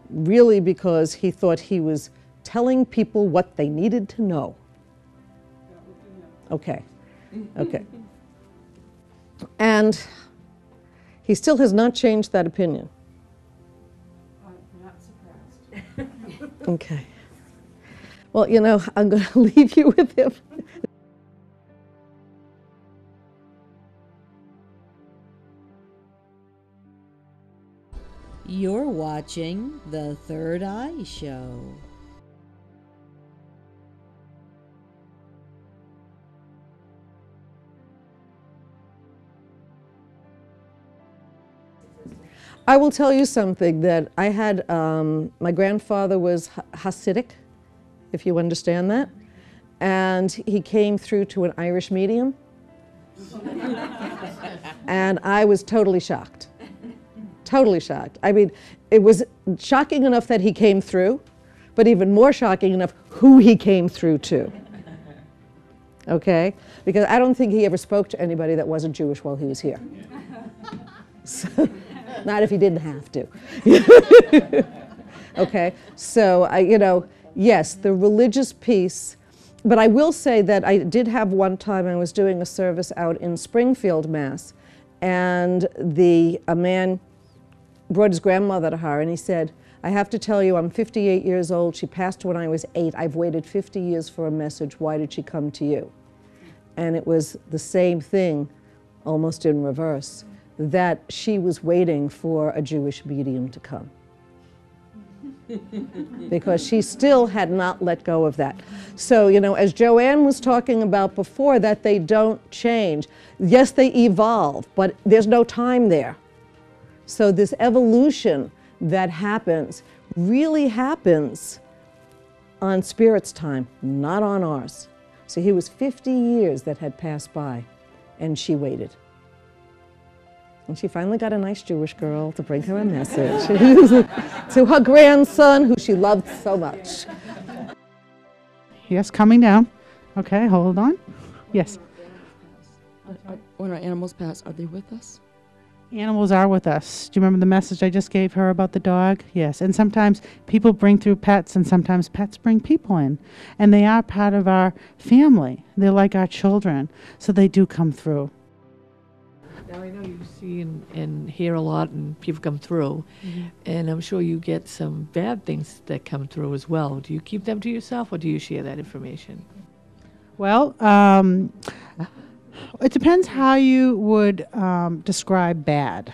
G: really because he thought he was telling people what they needed to know. Okay. Okay. And he still has not changed that opinion.
E: I'm not surprised.
G: Okay. Well, you know, I'm going to leave you with him.
B: You're watching The Third Eye Show.
G: I will tell you something that I had, my grandfather was Hasidic, if you understand that, and he came through to an Irish medium, and I was totally shocked. Totally shocked. I mean, it was shocking enough that he came through, but even more shocking enough who he came through to. Okay? Because I don't think he ever spoke to anybody that wasn't Jewish while he was here. So, not if he didn't have to. Okay? So, you know, yes, the religious piece, but I will say that I did have one time I was doing a service out in Springfield, Mass, and a man brought his grandmother to her, and he said, I have to tell you, I'm 58 years old. She passed when I was 8. I've waited 50 years for a message. Why did she come to you? And it was the same thing, almost in reverse, that she was waiting for a Jewish medium to come. Because she still had not let go of that. So, you know, as Joanne was talking about before, that they don't change. Yes, they evolve, but there's no time there. So this evolution that happens really happens on Spirit's time, not on ours. So he was 50 years that had passed by, and she waited. And she finally got a nice Jewish girl to bring her a message to her grandson, who she loved so much.
C: Yes, coming down. Okay, hold on. Yes.
D: When our animals pass, are they with us?
C: Animals are with us. Do you remember the message I just gave her about the dog? Yes. And sometimes people bring through pets, and sometimes pets bring people in. And they are part of our family. They're like our children. So they do come through.
H: Now, I know you see and hear a lot, and people come through. And I'm sure you get some bad things that come through as well. Do you keep them to yourself, or do you share that information?
C: Well, it depends how you would describe bad.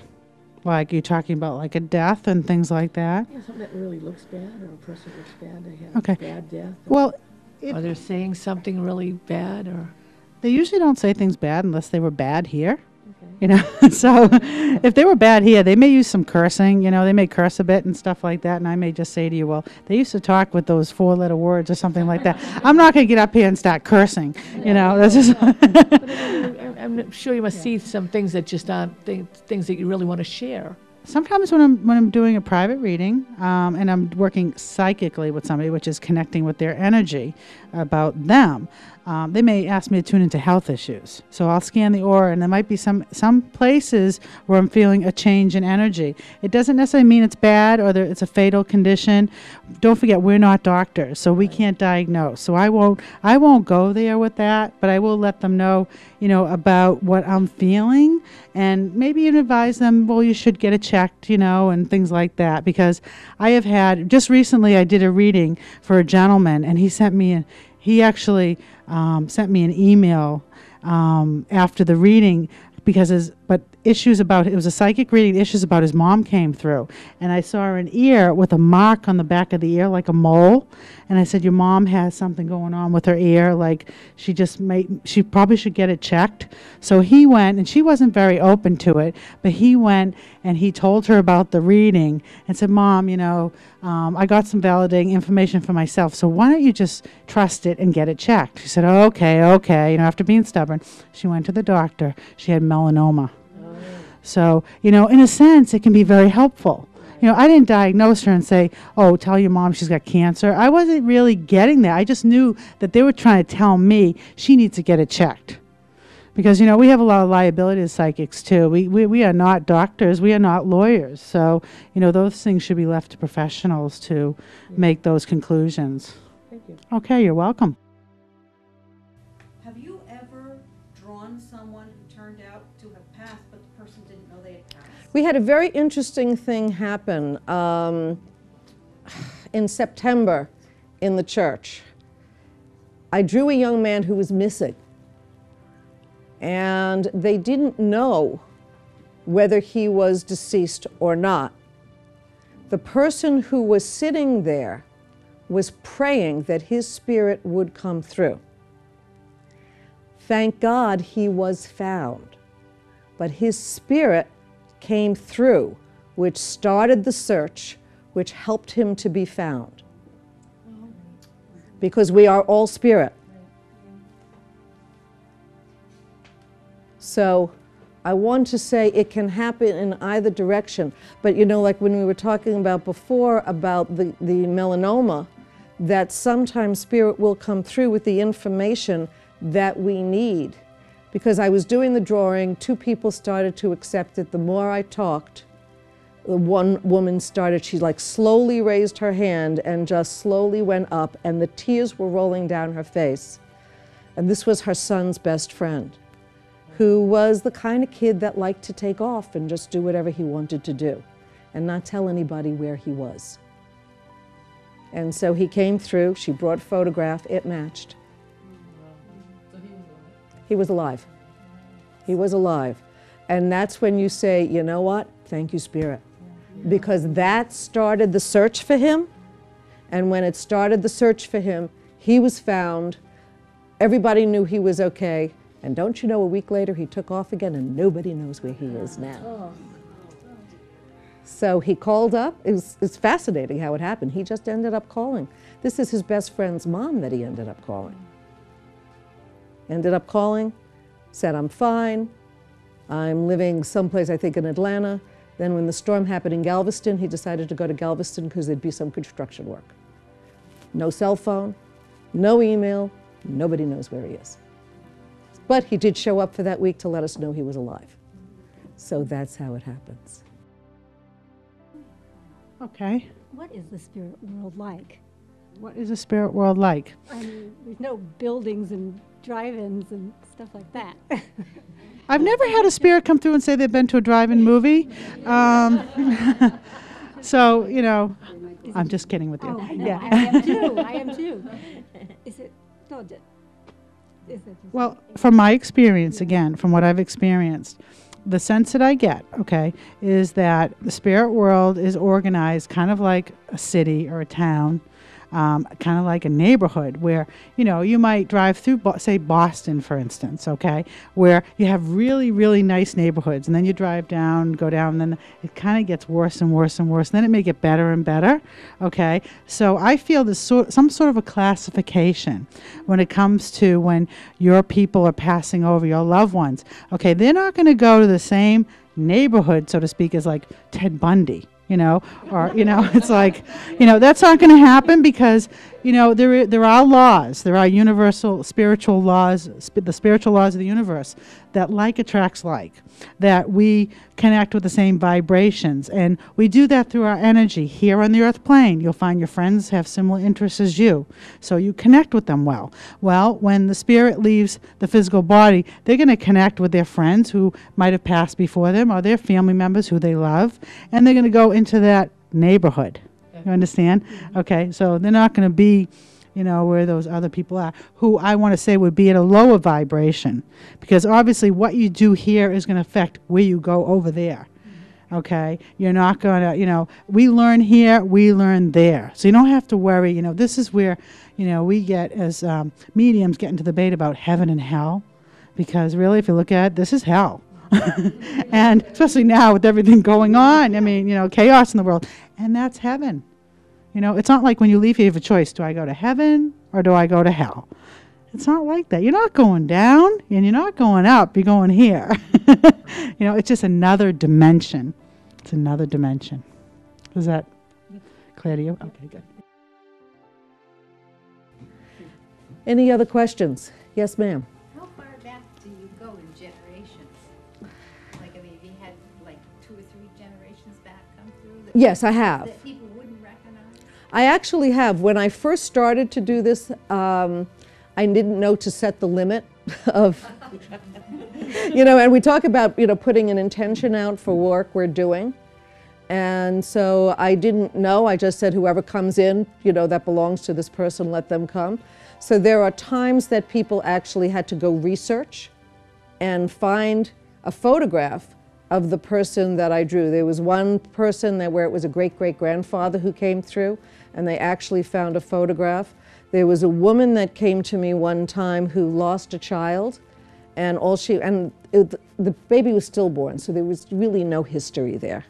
C: Like, you're talking about like a death and things like that?
H: Yeah, something that really looks bad, or a person looks bad, they have
C: Okay.
H: a bad death.
C: Well,
H: Or they're saying something really bad, or...
C: they usually don't say things bad unless they were bad here. You know, so if they were bad here, they may use some cursing, you know, they may curse a bit and stuff like that. And I may just say to you, well, they used to talk with those 4-letter words or something like that. I'm not going to get up here and start cursing, you know. That's just
H: I'm sure you must see some things that just aren't things that you really want to share.
C: Sometimes when I'm doing a private reading and I'm working psychically with somebody, which is connecting with their energy about them, they may ask me to tune into health issues. So I'll scan the aura, and there might be some places where I'm feeling a change in energy. It doesn't necessarily mean it's bad or that it's a fatal condition. Don't forget, we're not doctors, so we can't diagnose. So I won't go there with that, but I will let them know, you know, about what I'm feeling, and maybe even advise them, well, you should get it checked, you know, and things like that. Because I have had, just recently I did a reading for a gentleman, and he actually sent me an email after the reading, because it was a psychic reading, issues about his mom came through. And I saw an ear with a mark on the back of the ear, like a mole. And I said, your mom has something going on with her ear, like she probably should get it checked. So he went, and she wasn't very open to it, but he went and he told her about the reading and said, Mom, you know, I got some validating information for myself, so why don't you just trust it and get it checked? She said, okay. You know, after being stubborn, she went to the doctor. She had melanoma. So, you know, in a sense, it can be very helpful. You know, I didn't diagnose her and say, oh, tell your mom she's got cancer. I wasn't really getting that. I just knew that they were trying to tell me she needs to get it checked. Because, you know, we have a lot of liability as psychics, too. We are not doctors. We are not lawyers. So, you know, those things should be left to professionals to make those conclusions.
H: Thank you.
C: Okay, you're welcome.
I: Have you ever drawn someone who turned out to have passed, but the person didn't know they had passed?
G: We had a very interesting thing happen in September in the church. I drew a young man who was missing, and they didn't know whether he was deceased or not. The person who was sitting there was praying that his spirit would come through. Thank God he was found, but his spirit came through, which started the search, which helped him to be found. Because we are all spirit. So I want to say it can happen in either direction. But you know, like when we were talking about before about the melanoma, that sometimes spirit will come through with the information that we need. Because I was doing the drawing, 2 people started to accept it. The more I talked, the one woman started, she like slowly raised her hand and just slowly went up, and the tears were rolling down her face. And this was her son's best friend, who was the kind of kid that liked to take off and just do whatever he wanted to do and not tell anybody where he was. And so he came through, she brought a photograph, it matched. He was alive. He was alive. And that's when you say, you know what? Thank you, Spirit. Because that started the search for him. And when it started the search for him, he was found. Everybody knew he was okay. And don't you know, a week later, he took off again, and nobody knows where he is now. So he called up. It's fascinating how it happened. He just ended up calling. This is his best friend's mom that he ended up calling. Ended up calling, said, I'm fine. I'm living someplace, I think, in Atlanta. Then when the storm happened in Galveston, he decided to go to Galveston because there'd be some construction work. No cell phone, no email, nobody knows where he is. But he did show up for that week to let us know he was alive. So that's how it happens.
C: Okay.
F: What is the spirit world like?
C: What is the spirit world like?
F: I mean, there's no buildings and drive-ins and stuff like that.
C: I've never had a spirit come through and say they've been to a drive-in movie. So, you know, I'm just kidding with you.
F: Oh, I know.
C: Yeah.
F: I am too. I am too. Is it? No, is it?
C: Well, from my experience, again, from what I've experienced, the sense that I get, okay, is that the spirit world is organized kind of like a city or a town, kind of like a neighborhood where, you know, you might drive through, say, Boston, for instance, okay, where you have really, really nice neighborhoods, and then you drive down, go down, and then it kind of gets worse and worse and worse, and then it may get better and better, okay? So I feel there's some sort of a classification when it comes to when your people are passing over, your loved ones. Okay, they're not going to go to the same neighborhood, so to speak, as like Ted Bundy. You know, or, you know, it's like, you know, that's not going to happen because, you know, there are laws, there are universal spiritual laws, the spiritual laws of the universe, that like attracts like, that we connect with the same vibrations. And we do that through our energy. Here on the earth plane, you'll find your friends have similar interests as you, so you connect with them well. Well, when the spirit leaves the physical body, they're going to connect with their friends who might have passed before them, or their family members who they love, and they're going to go into that neighborhood. You understand? Okay, so they're not going to be, you know, where those other people are, who I want to say would be at a lower vibration, because obviously what you do here is going to affect where you go over there. Okay, you're not going to, you know, we learn here, we learn there, so you don't have to worry. You know, this is where, you know, we get as mediums get into the debate about heaven and hell, because really, if you look at it, this is hell. And especially now with everything going on, I mean, you know, chaos in the world, and that's heaven. You know, it's not like when you leave, you have a choice. Do I go to heaven or do I go to hell? It's not like that. You're not going down and you're not going up. You're going here. You know, it's just another dimension. It's another dimension. Is that clear to you? Okay, good.
G: Any other questions? Yes, ma'am.
J: How far back do you go in generations? Like, I mean, have you had like 2 or 3 generations back come through?
G: Yes, I have.
J: That people wouldn't recognize?
G: I actually have. When I first started to do this, I didn't know to set the limit of, you know, and we talk about, you know, putting an intention out for work we're doing. And so I didn't know. I just said, whoever comes in, you know, that belongs to this person, let them come. So there are times that people actually had to go research and find a photograph of the person that I drew. There was one person that where it was a great-great-grandfather who came through, and they actually found a photograph. There was a woman that came to me one time who lost a child, and the baby was stillborn, so there was really no history there.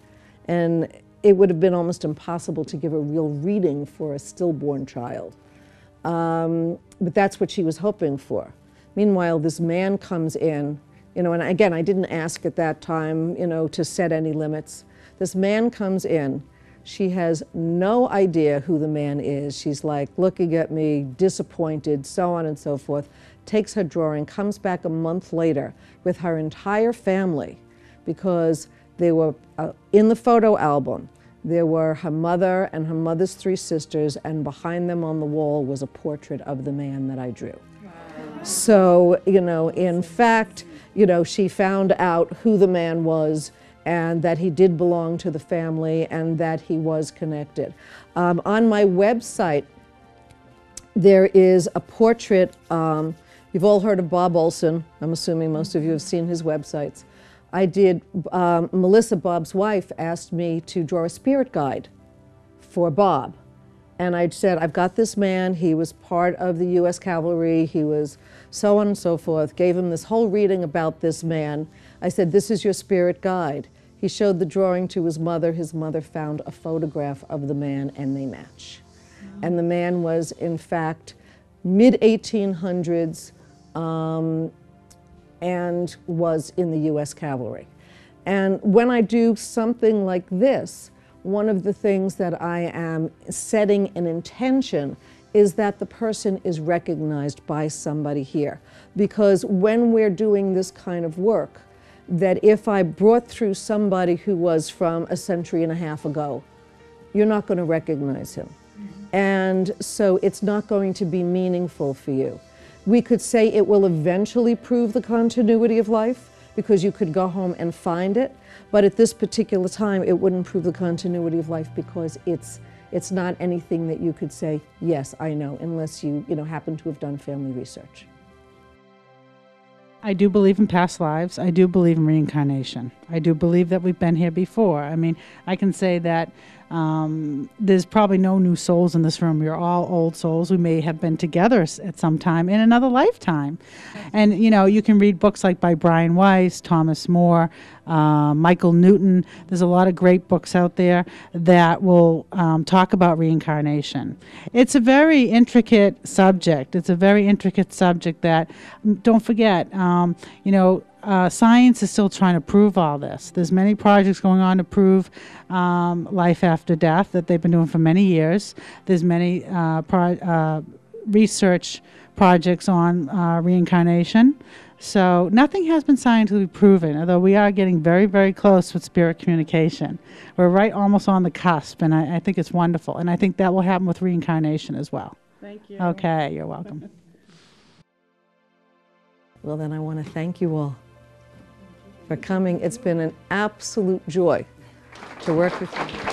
G: And it would have been almost impossible to give a real reading for a stillborn child. But that's what she was hoping for. Meanwhile, this man comes in, you know, and again, I didn't ask at that time, you know, to set any limits. This man comes in. She has no idea who the man is. She's like looking at me, disappointed, so on and so forth. Takes her drawing, comes back a month later with her entire family, because they were in the photo album. There were her mother and her mother's 3 sisters, and behind them on the wall was a portrait of the man that I drew. Wow. So, you know, in fact, you know, she found out who the man was, and that he did belong to the family, and that he was connected. On my website, there is a portrait. You've all heard of Bob Olson. I'm assuming most of you have seen his websites. I did, Melissa, Bob's wife, asked me to draw a spirit guide for Bob. And I said, I've got this man, he was part of the U.S. Cavalry, he was so on and so forth, gave him this whole reading about this man. I said, this is your spirit guide. He showed the drawing to his mother found a photograph of the man, and they match. And the man was, in fact, mid-1800s, and was in the U.S. Cavalry. And when I do something like this, one of the things that I am setting an intention is that the person is recognized by somebody here. Because when we're doing this kind of work, that if I brought through somebody who was from a century and a half ago, you're not going to recognize him. And so it's not going to be meaningful for you. We could say it will eventually prove the continuity of life, because you could go home and find it, but at this particular time it wouldn't prove the continuity of life, because it's not anything that you could say, yes, I know, unless you happen to have done family research.
C: I do believe in past lives. I do believe in reincarnation. I do believe that we've been here before. I mean, I can say that there's probably no new souls in this room. We're all old souls. We may have been together at some time in another lifetime. And, you know, you can read books like by Brian Weiss, Thomas More, Michael Newton. There's a lot of great books out there that will talk about reincarnation. It's a very intricate subject. It's a very intricate subject that, don't forget, you know, science is still trying to prove all this. There's many projects going on to prove life after death that they've been doing for many years. There's many research projects on reincarnation. So nothing has been scientifically proven, although we are getting very, very close with spirit communication. We're right almost on the cusp, and I think it's wonderful. And I think that will happen with reincarnation as well.
G: Thank you.
C: Okay, you're welcome.
G: Well, then I want to thank you all for coming. It's been an absolute joy to work with you.